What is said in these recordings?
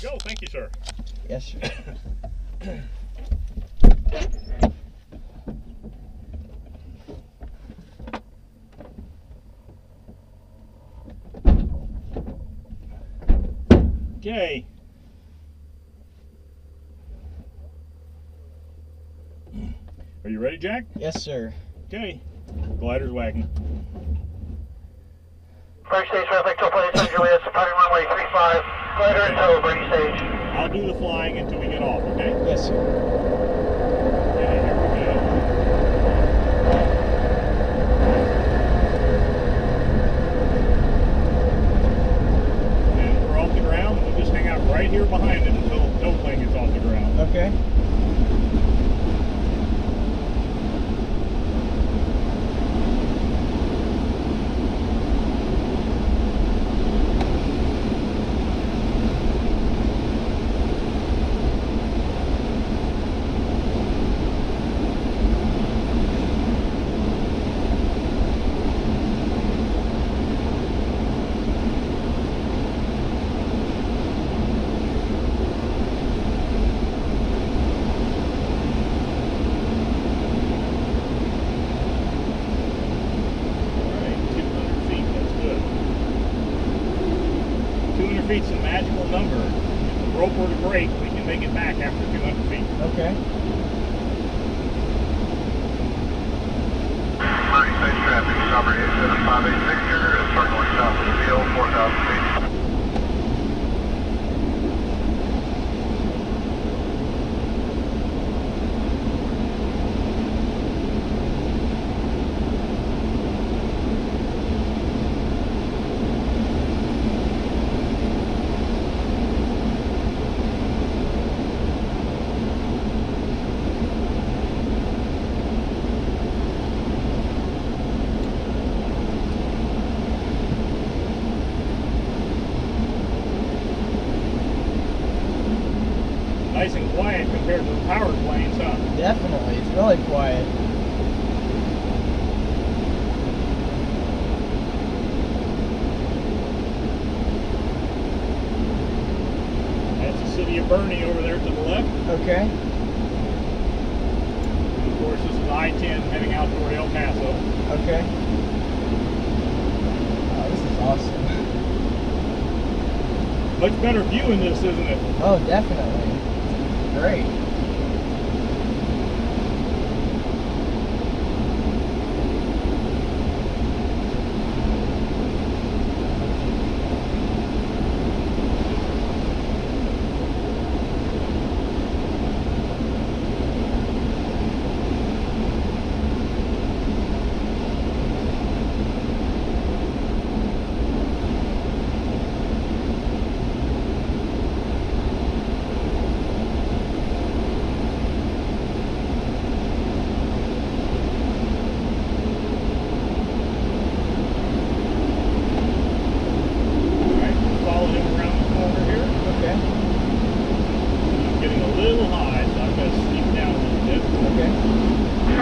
you go. Thank you, sir. Yes, sir. Okay. Are you ready, Jack? Yes, sir. Okay. Glider's wagging. Boerne Stage traffic, 12.87 Juliet, departing runway 35, glider in tow, Boerne Stage. I'll do the flying until we get off, okay? Yes, sir. Okay, here we go. And we're off the ground. We'll just hang out right here behind it until no plane gets off the ground. Okay. Feet's a magical number. If the rope were to break, we can make it back after 200 feet. Okay. Boerne Stage traffic, number 87586 here is circling south of the field, 4,000 feet. Nice and quiet compared to the powered planes, huh? Definitely. It's really quiet. That's the city of Boerne over there to the left. Okay. And of course, this is I-10 heading out toward El Paso. Okay. Oh, this is awesome. Much better view in this, isn't it? Oh, definitely. Great.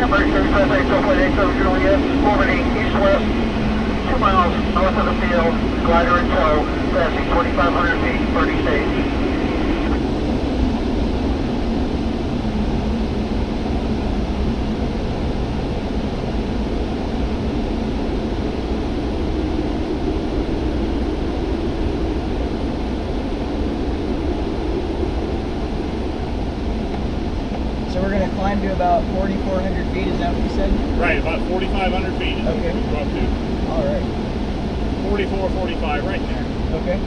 Boerne Stage traffic, 12.87 Juliet, orbiting east-west, 2 miles north of the field, glider in tow, passing 2,500 feet, Boerne Stage. So we're going to climb to about 4,400 feet, is that what you said? Right, about 4,500 feet is what we go up to. All right. 44, 45, right there. Okay.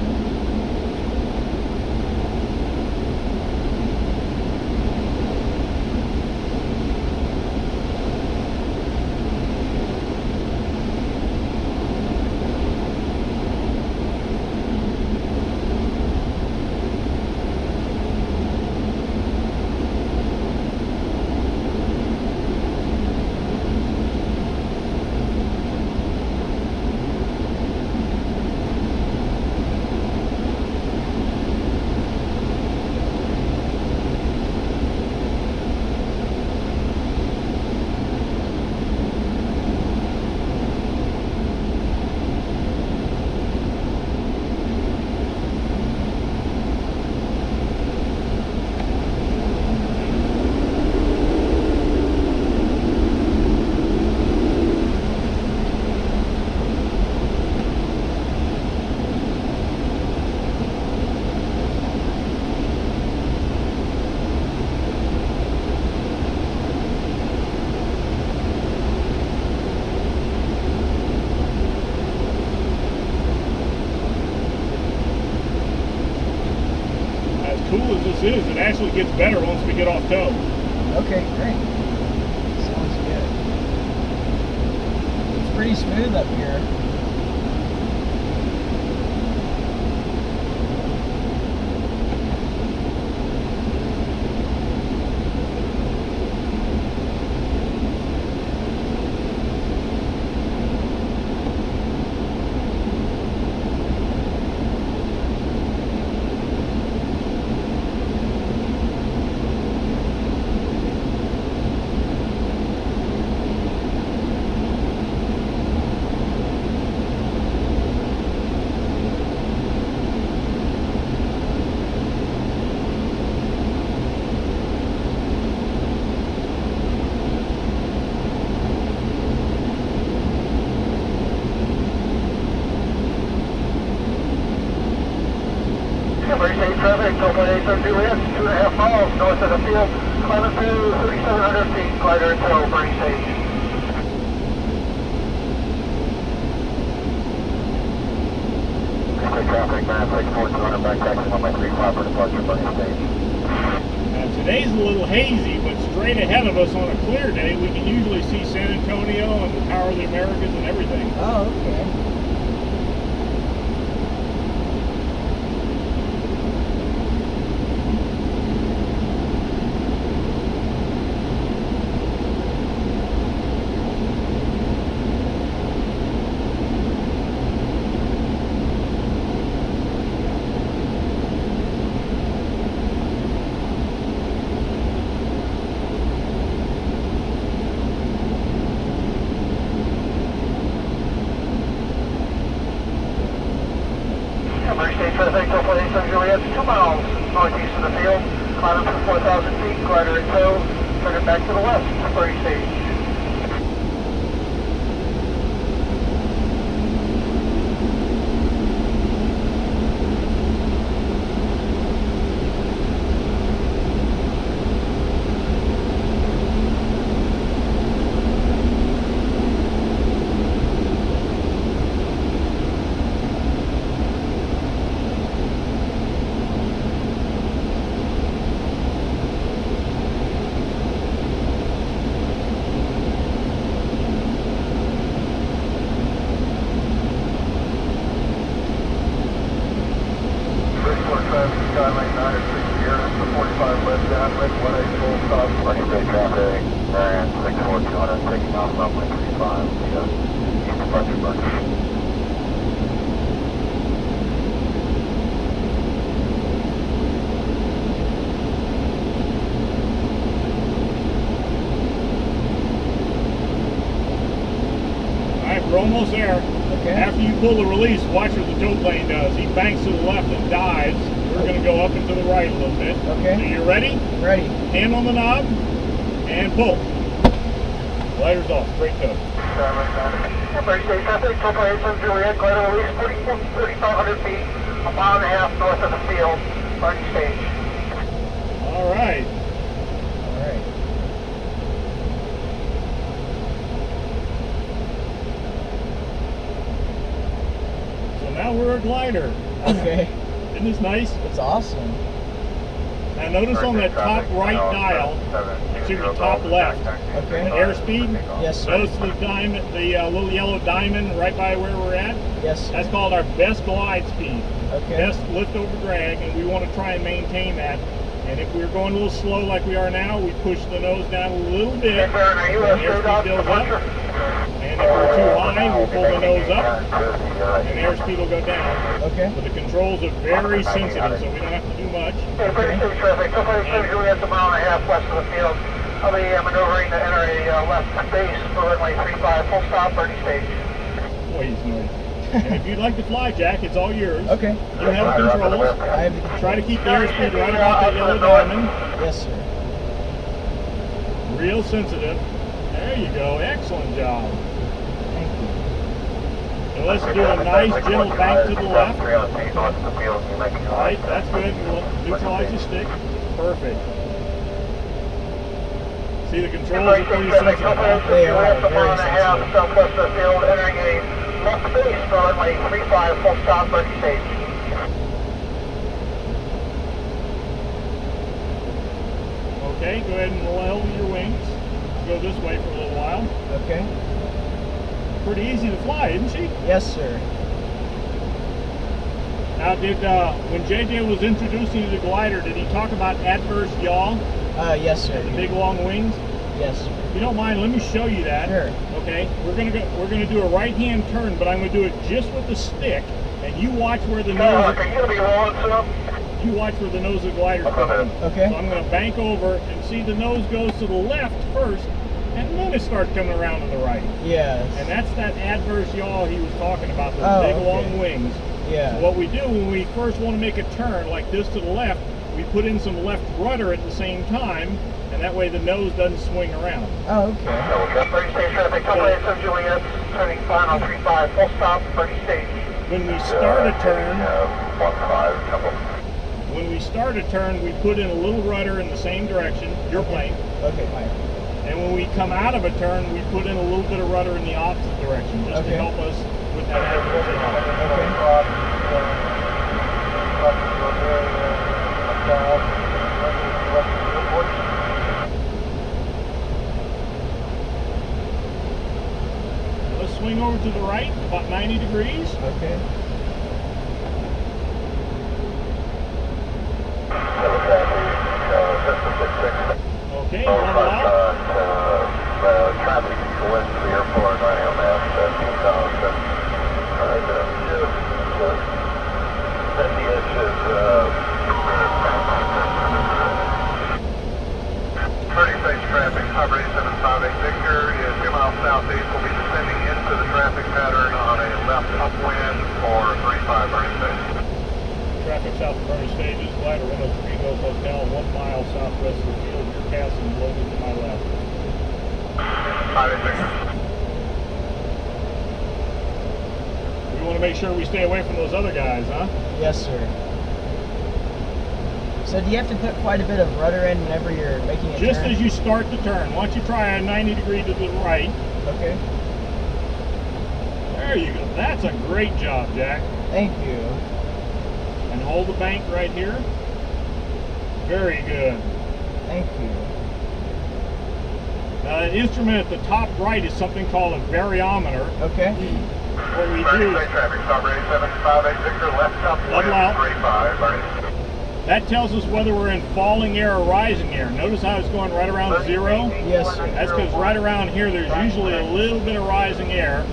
cool as this is, it actually gets better once we get off tow. Okay, great. Sounds good. It's pretty smooth up here. Boerne Stage traffic, 12.872 west, 2.5 miles north of the field, climbing through 3,700 feet, glider in tow, Boerne Stage. State traffic, 964-200, back taxi, 1.35 for departure, Boerne Stage. Now today's a little hazy, but straight ahead of us on a clear day, we can usually see San Antonio and the Tower of the Americas and everything. Oh, okay. Boerne Stage traffic, 12.870 2 miles northeast of the field, climbing through 4,000 feet, glider in tow, turning back to the west, Boerne Stage. Skyline 9 at 6 here, the 45 left downwind, 18 full stop. Boerne Stage traffic, and 64200, taking off runway 35, east departure Boerne. Alright, we're almost there. Okay. After you pull the release, watch what the tow plane does. He banks to the left and dives. We're going to go up and to the right a little bit. Okay. So you ready? Ready. Hand on the knob and pull. Glider's off, straight tow. Boerne Stage traffic, 12.870 Juliet, glider release 3,500 feet, a mile and a half north of the field, Boerne Stage. Alright. Alright. So now we're a glider. Okay. Isn't this nice? That's awesome. Now notice on that top right dial, excuse me, top left, Okay. airspeed. Yes, sir. Notice the diamond, the little yellow diamond right by where we're at. Yes, sir. That's called our best glide speed, Okay. best lift over drag, and we want to try and maintain that. And if we're going a little slow like we are now, we push the nose down a little bit, and airspeed goes up. And if we're too high, we'll pull the nose up, and airspeed will go down. Okay. But the controls are very sensitive, so we don't have to do much. Boerne Stage traffic, 12.870 Juliet, a mile and a half west of the field. I'll be maneuvering to enter a left base for runway 35, full stop, Boerne Stage. Boy, he's noisy. And if you'd like to fly, Jack, it's all yours. Okay. You have the controls. I have the controls. Try to keep the airspeed right about that yellow diamond. Yes, sir. Real sensitive. There you go. Excellent job. Thank you. And let's do a nice gentle bank to the left. Right, that's good. We'll neutralize the stick. Perfect. See, the controls are pretty sensitive. They are very sensitive. Southwest of the field, entering a left base for runway 35, full stop, Boerne Stage. Okay, go ahead and level your wings. Go this way for a little while. Okay. Pretty easy to fly, isn't she? Yes, sir. Now, when JJ was introducing you to the glider, did he talk about adverse-yaw? Yes, sir. The big long wings? Yes, sir. If you don't mind, let me show you that. Sure. Okay, we're gonna do a right-hand turn, but I'm gonna do it just with the stick, and you watch where the nose. Are you gonna be rolling soon? You watch where the nose of the glider's going. Okay. So I'm gonna bank over and see the nose goes to the left first, and then it starts coming around to the right. Yes. And that's that adverse-yaw he was talking about, those Oh, big okay. long wings. Yeah. So what we do when we first want to make a turn like this to the left, we put in some left rudder at the same time, and that way the nose doesn't swing around. Oh, okay. Boerne Stage traffic, Juliet, turning final 35, full stop, Boerne Stage. When we start a turn, 15, couple. when we start a turn, we put in a little rudder in the same direction, your plane. Okay, fine. And when we come out of a turn, we put in a little bit of rudder in the opposite direction, just to help us with that adverse-yaw. Let's swing over to the right, about 90 degrees. Okay. Okay, level out. Traffic west to the airport, 9 a.m. 17,000. At the edge is 36 traffic, Boerne 758 Victor is 2 miles southeast. Will be descending into the traffic pattern on a left upwind for 35 Boerne Stage. Traffic south of Boerne Stage, glider 103 Golf Hotel, 1 mile southwest of the field. Your castle is located to my left. 5 Victor. We want to make sure we stay away from those other guys, huh? Yes, sir. So do you have to put quite a bit of rudder in whenever you're making a Just turn? as you start the turn. Why don't you try a 90 degree to the right. Okay. There you go. That's a great job, Jack. Thank you. And hold the bank right here. Very good. Thank you. Now, the instrument at the top right is something called a variometer. Okay. What we do is traffic, Boerne 758 Victor, left upwind, level out. 35 Boerne. That tells us whether we're in falling air or rising air. Notice how it's going right around 0? Yes, sir. That's because right around here there's usually a little bit of rising air.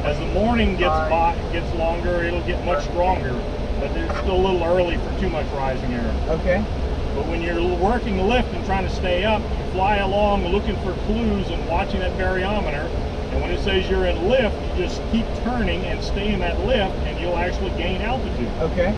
As the morning gets longer, it'll get much stronger. But it's still a little early for too much rising air. Okay. But when you're working the lift and trying to stay up, you fly along looking for clues and watching that variometer. And when it says you're in lift, you just keep turning and stay in that lift, and you'll actually gain altitude. Okay.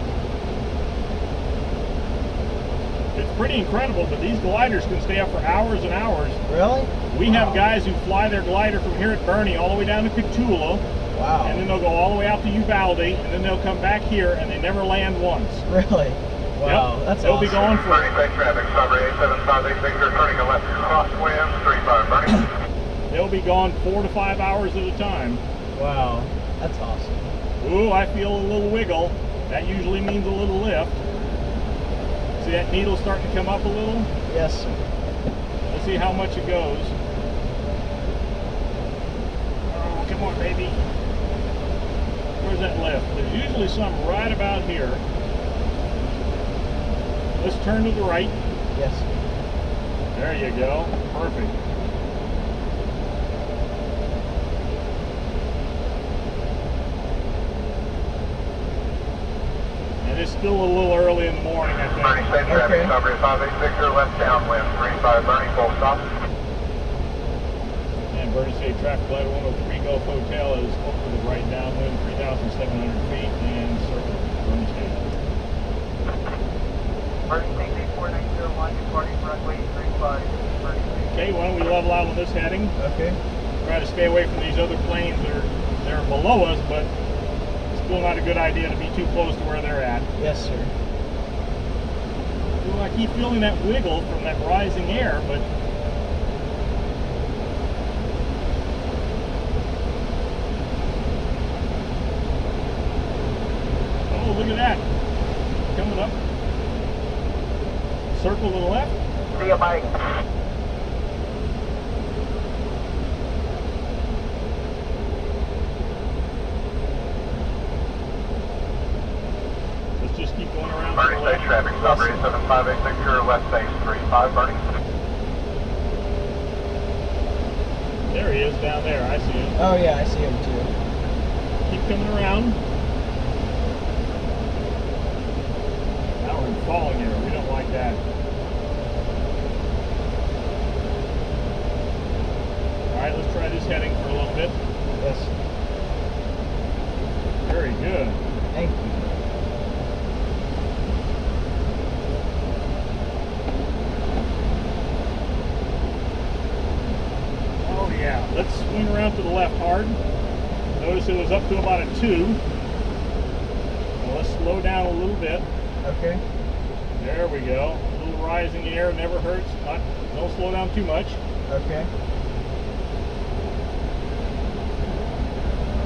It's pretty incredible, but these gliders can stay up for hours and hours. Really? We have guys who fly their glider from here at Boerne all the way down to Cotulla, Wow. and then they'll go all the way out to Uvalde, and then they'll come back here, and they never land once. Really? Wow. Yep. That's They'll awesome. be gone for. Boerne Stage traffic, Boerne 758 Victor, turning a left crosswind, 35 Boerne. They'll be gone 4 to 5 hours at a time. Wow. That's awesome. Ooh, I feel a little wiggle. That usually means a little lift. See that needle starting to come up a little? Yes, sir. Let's see how much it goes. Oh, come on, baby. Where's that lift? There's usually some right about here. Let's turn to the right. Yes, sir. There you go. Perfect. And it's still a little early in the morning, I Boerne think. Stage traffic, Boerne 58 Victor, left downwind, 35 Boerne, full stop. And Boerne Stage traffic, glider 103 Gulf Hotel is over the right downwind, 3,700 feet, and circle Boerne Stage. Boerne Stage 84901, departing runway 35, Boerne Stage. Okay, why don't we level out with this heading? Okay. Try to stay away from these other planes that are below us, but still not a good idea to be too close to where they're at. Yes, sir. Well, I keep feeling that wiggle from that rising air, but oh, look at that. Coming up. Circle to the left. See you, Mike. Let's just keep going around. Boerne Stage traffic, stop 7586, West Stage 35, Boerne. There he is down there. I see him. Oh yeah, I see him too. Keep coming around. Now we're falling here. We don't like that. Alright, let's try this heading for a little bit. Yes. Very good. Thank you. Oh yeah. Let's swing around to the left hard. Notice it was up to about a 2. Now let's slow down a little bit. Okay. There we go. A little rise in the air never hurts. Don't slow down too much. Okay.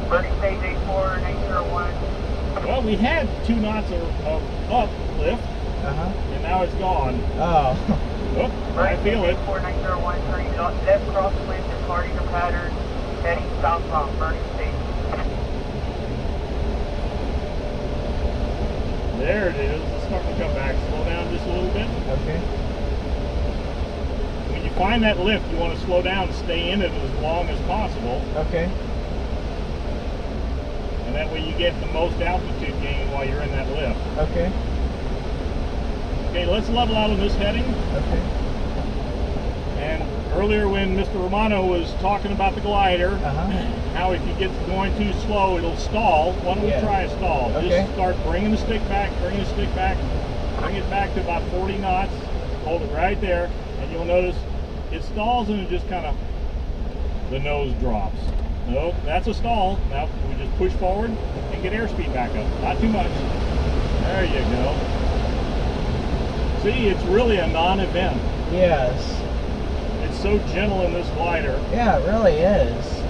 Boerne Stage 84, 901. Well, we had 2 knots of uplift, and now it's gone. Oh. Oh, I feel it. 4901, turning left crosswind, departing the pattern, heading southbound, Boerne Stage. There it is. It's starting to come back. Slow down just a little bit. Okay. When you find that lift, you want to slow down and stay in it as long as possible. Okay. And that way you get the most altitude gain while you're in that lift. Okay. Okay, let's level out on this heading. Okay. And earlier when Mr. Romano was talking about the glider, how if you get going too slow, it'll stall. Why don't we try a stall? Okay. Just start bringing the stick back, bring it back to about 40 knots. Hold it right there, and you'll notice it stalls and it just kind of, the nose drops. Nope, that's a stall. Now we just push forward and get airspeed back up. Not too much. There you go. See, it's really a non-event. Yes. It's so gentle in this glider. Yeah, it really is.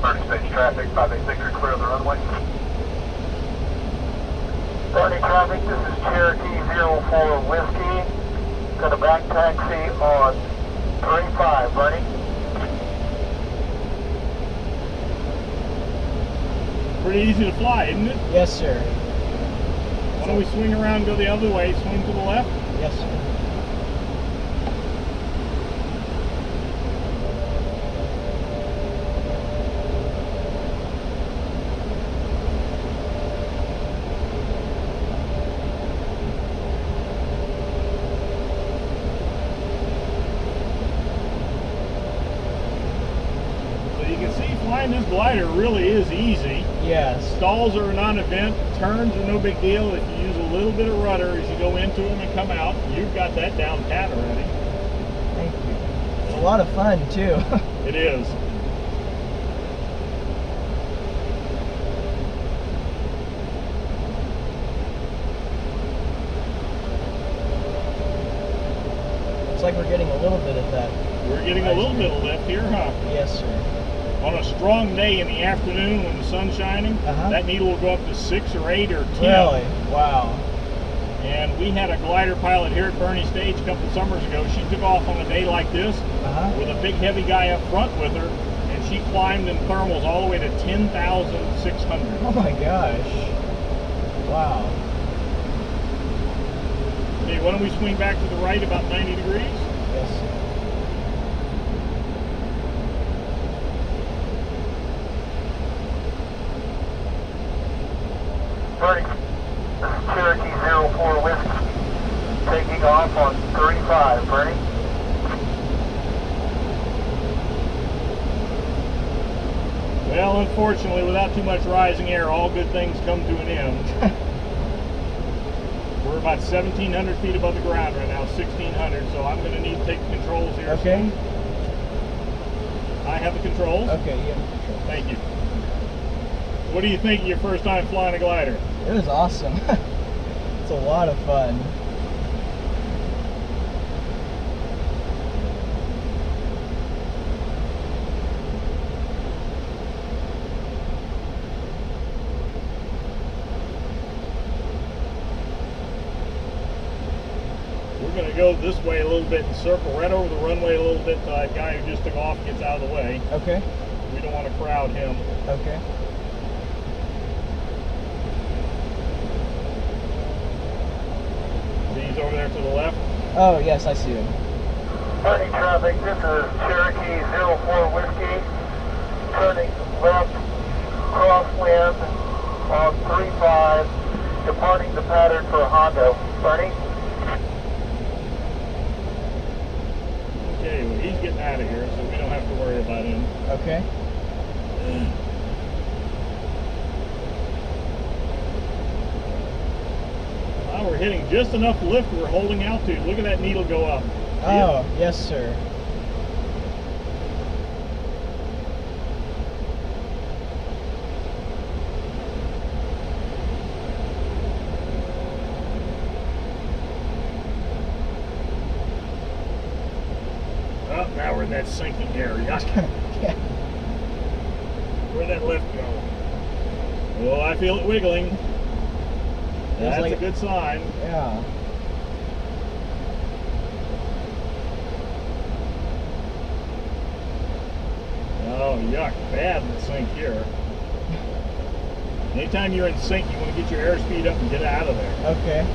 Boerne Stage traffic, 586, you're clear of the runway. Boerne traffic, this is Cherokee 04 Whiskey. Got a back taxi on 35, Boerne. Pretty easy to fly, isn't it? Yes, sir. Why don't we swing around and go the other way, swing to the left? Yes, sir. So you can see flying this glider really is easy. Yes. Stalls are a non-event, turns are no big deal. If you use a little bit of rudder as you go into them and come out, you've got that down pat already. Thank you. It's a lot of fun, too. It is. It's like we're getting a little bit of that. We're getting a little bit of lift here, huh? Yes, sir. On a strong day in the afternoon when the sun's shining, that needle will go up to 6 or 8 or 10. Really? Wow. And we had a glider pilot here at Boerne Stage a couple summers ago. She took off on a day like this with a big heavy guy up front with her, and she climbed in thermals all the way to 10,600. Oh my gosh. Wow. Okay, why don't we swing back to the right about 90 degrees? Yes, sir. Boerne, this is Cherokee 04 Whiskey. Taking off on 35, Boerne. Well, unfortunately, without too much rising air, all good things come to an end. We're about 1,700 feet above the ground right now, 1,600, so I'm going to need to take the controls here. Okay. Soon. I have the controls. Okay, you have the controls. Thank you. What do you think of your first time flying a glider? It was awesome. It's a lot of fun. going to go this way a little bit and circle right over the runway a little bit till that guy who just took off gets out of the way. Okay. We don't want to crowd him. Okay. He's over there to the left. Oh, yes, I see him. Turning traffic, this is Cherokee 04 Whiskey. Turning left, crosswind on 35, departing the pattern for Hondo. Bernie? Okay, well, he's getting out of here, so we don't have to worry about him. Okay. Well, we're hitting just enough lift. We're holding altitude. Look at that needle go up. Oh, yes, sir. Oh, now we're in that sinking area. Yeah. Where'd that lift go? Oh, I feel it wiggling. That's like a good sign. Yeah. Oh, yuck. Bad in the sink here. Anytime you're in sync, you want to get your airspeed up and get out of there. Okay.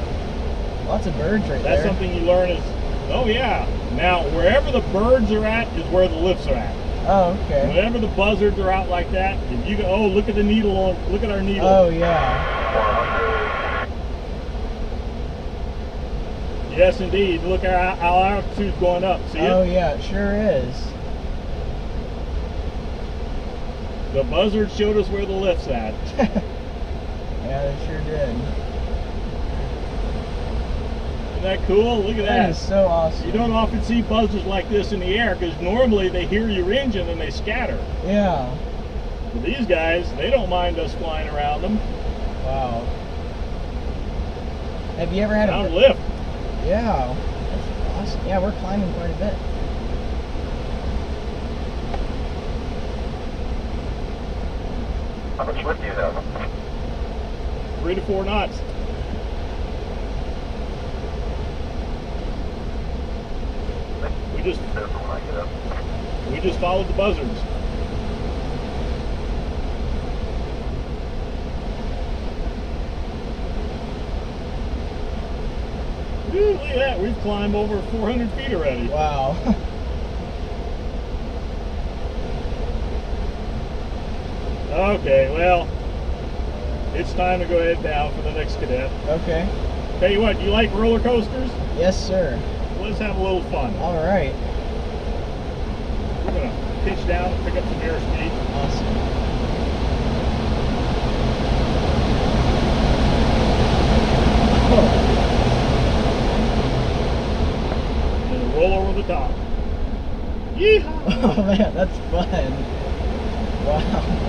Lots of birds right That's there. something you learn is, oh yeah. Now, wherever the birds are at is where the lifts are at. Oh, okay. Whenever the buzzards are out like that, if you go, oh, look at the needle on, look at our needle. Oh, yeah. Yes, indeed. Look at our altitude's going up. See Oh, it? yeah, it sure is. The buzzard showed us where the lift's at. Yeah, they sure did. Isn't that cool? Look at that. That is so awesome. You don't often see buzzards like this in the air because normally they hear your engine and they scatter. Yeah. But these guys, they don't mind us flying around them. Wow. Have you ever had Down a lift. Yeah. That's awesome. Yeah, we're climbing quite a bit. How much lift do you have? 3 to 4 knots. We just followed the buzzards. Ooh, look at that. We've climbed over 400 feet already. Wow. Okay, well, it's time to go ahead down for the next cadet. Okay. Tell you what, you like roller coasters? Yes, sir. Let's have a little fun. All right. We're going to pitch down and pick up some airspeed. Awesome. And then roll over the top. Yeehaw! Oh man, that's fun. Wow.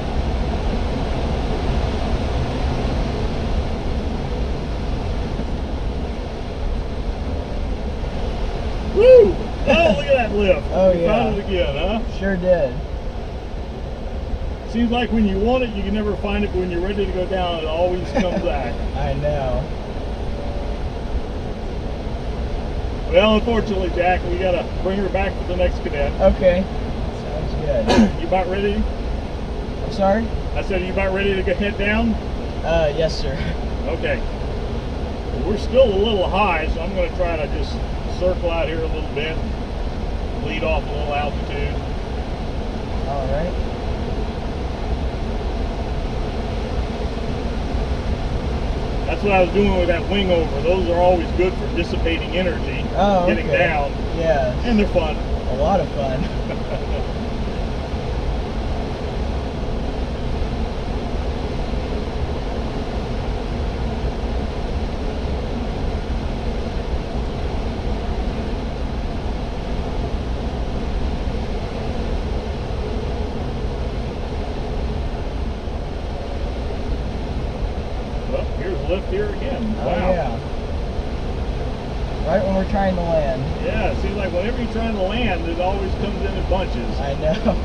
Woo! Oh, look at that lift. Oh, We yeah. found it again, huh? Sure did. Seems like when you want it, you can never find it, but when you're ready to go down, it always comes back. I know. Well, unfortunately, Jack, we got to bring her back for the next cadet. Okay. Sounds good. You about ready? I'm sorry? I said, are you about ready to go head down? Yes, sir. Okay. Well, we're still a little high, so I'm going to try to just circle out here a little bit, lead off a little altitude. All right. That's what I was doing with that wing over. Those are always good for dissipating energy, Oh, getting okay. down, Yeah. and they're fun. A lot of fun. Well, here's a lift here again. Oh, Wow. yeah. Right when we're trying to land. Yeah, it seems like whenever you're trying to land, it always comes in bunches. I know.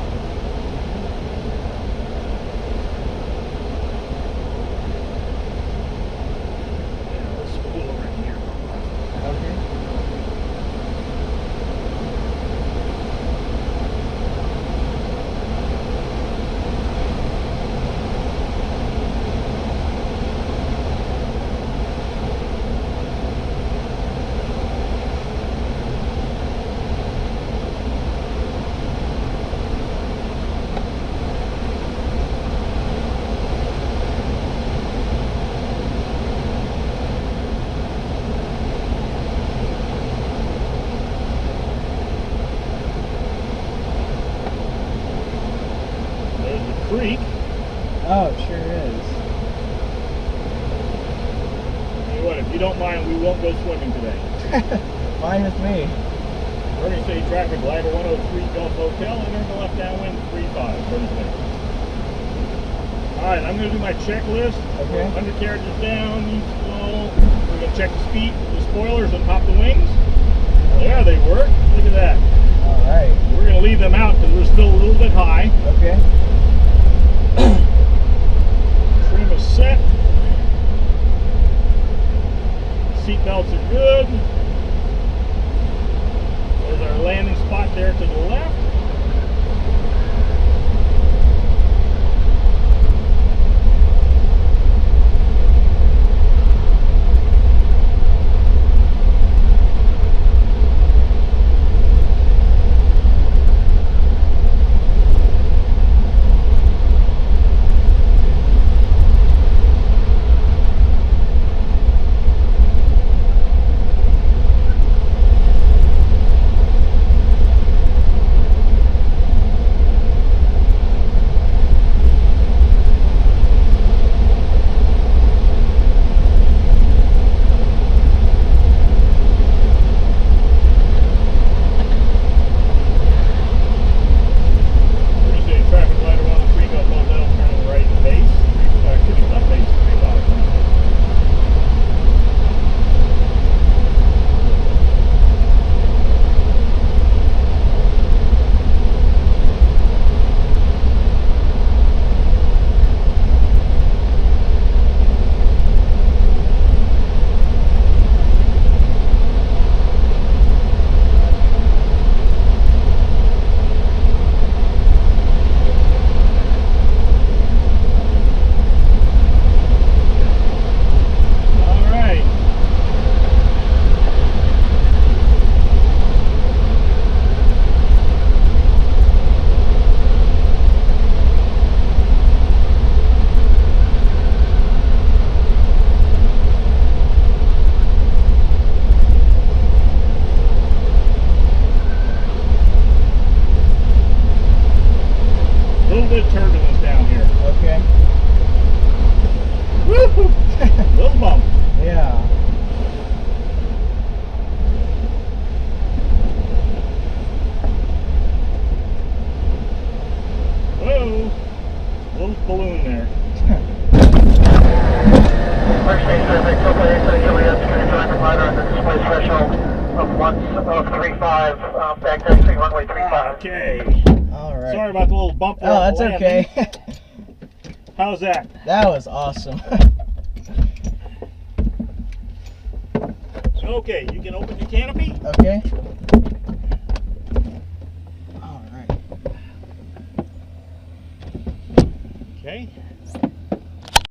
Yeah, let's pull over in here. Okay. If you don't mind, we won't go swimming today. Fine with me. Boerne Stage traffic, glider 103 Gulf Hotel, enter the left downwind 35, Boerne Stage. Alright, I'm going to do my checklist. Okay. Undercarriages down, slow. We're going to check the speed, the spoilers on top of the wings. Yeah, they work. Look at that. Alright. We're going to leave them out because we're still a little bit high. Okay. Trim is set. Seat belts are good. There's our landing spot there to the left. Turbulence down here. Okay. Woo! Little bump. Yeah. Whoa! Little balloon there. Boerne Stage traffic, glider on the display threshold of 135, back taxi runway 35. Okay. Alright. Sorry about the little bump there. Oh, on that's the landing. okay. How's that? That was awesome. Okay, you can open the canopy. Okay. Alright. Okay.